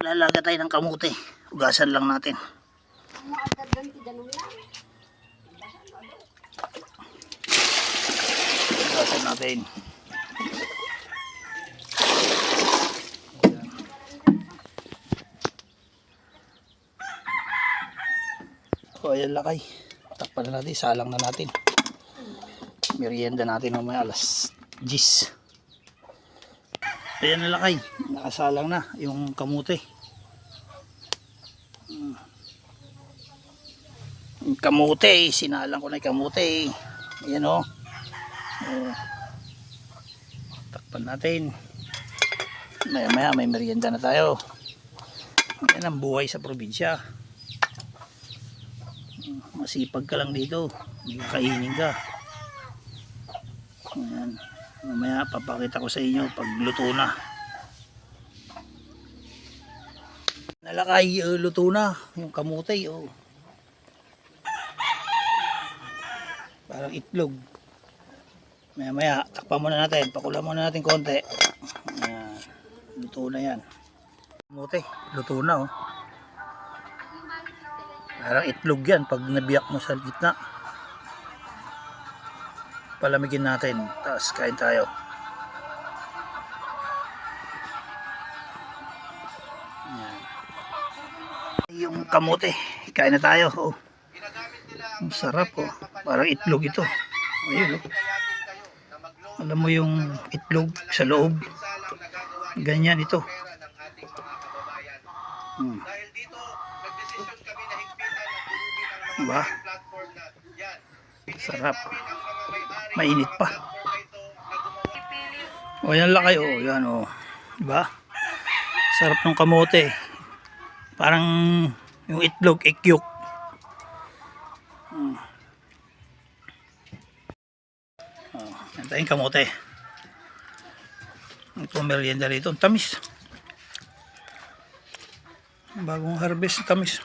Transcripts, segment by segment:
Lalaga tayo ng kamote. Ugasan lang natin. Ugasan natin. O ayan lakay. Takpan na natin. Salang na natin. Merienda natin mamaya alas 10. Ayan na lakay. Nakasalang na yung kamote. Yung kamote. Sinalang ko na yung kamote. Ayan o. Takpan natin. Maya maya may merienda na tayo. Ayan ang buhay sa probinsya. Masipag ka lang dito. May kainin ka. Ayan. Mamaya papakita ko sa inyo pag luto na. Nalakay, luto na yung kamote. Oh. Parang itlog. Maya maya takpan muna natin. Pakulan muna natin konti. Ayan. Luto na yan. Kamote, luto na oh. Parang itlog yan pag nabiyak mo sa gitna. Palamigin natin, tapos kain tayo. Yan. Yung kamote, kain na tayo. Oh. Ang sarap oh. Parang itlog ito. Ayun oh. Alam mo yung itlog sa loob. Ganyan ito. Diba? Sarap. Mainit pa. O yan lang kayo. Yan o. Diba? Sarap ng kamote. Parang yung itlog, ekyok. Yan tayong kamote. Ito merienda rito. Ang tamis. Bagong harvest. Tamis.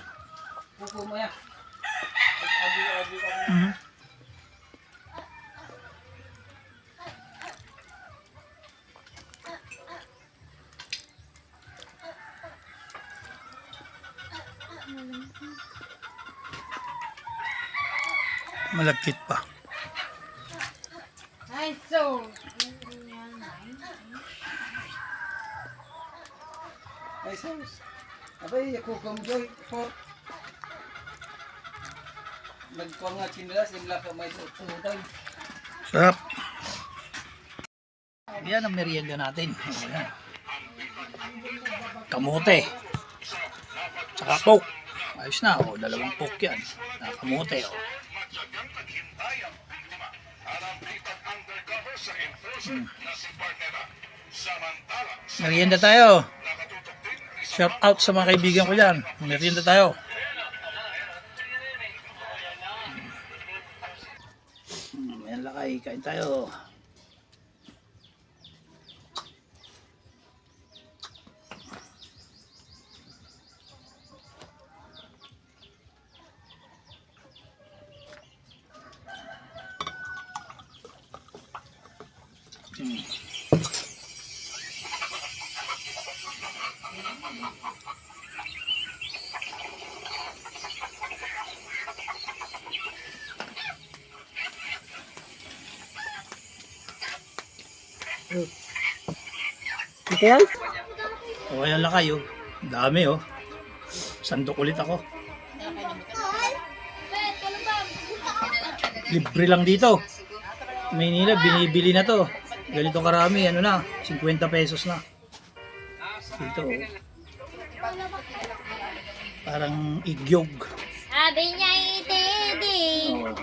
Malagkit pa. Ay, so. Ay, sus. Abay, ako gamjoy for nagkuha nga chinilas, imla ka may susudan. Sarap. Yan ang merienda natin. Ayan. Kamote. Tsaka coke. Ayos na. O, dalawang coke yan. Kamote. O. Merienda tayo. Shout out sa mga kaibigan ko dyan. Merienda tayo. Yan lakay. Kain tayo. Ito yan? O ayan lang kayo. Dami oh. Sandok ulit ako. Libre lang dito. Maynila binibili na to. Ganito karami, ano na, 50 pesos na. Dito oh. Parang igyog. Sabi niya itidi. Oh,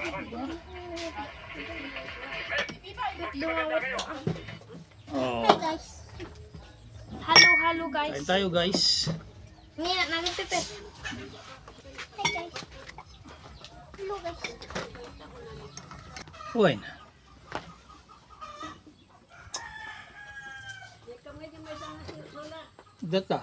diba? Oh. Hi guys. Hello guys. Kain tayo guys. Nina, nagpipe. Hi guys. Hello guys. Uy na. Data.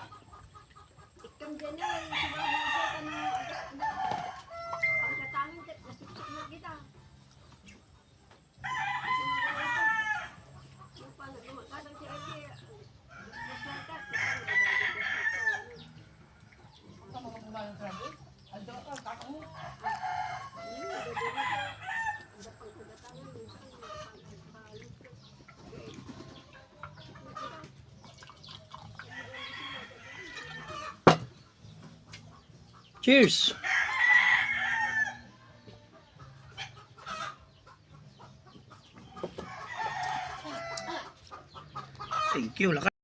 Cheers! Thank you. Lakas.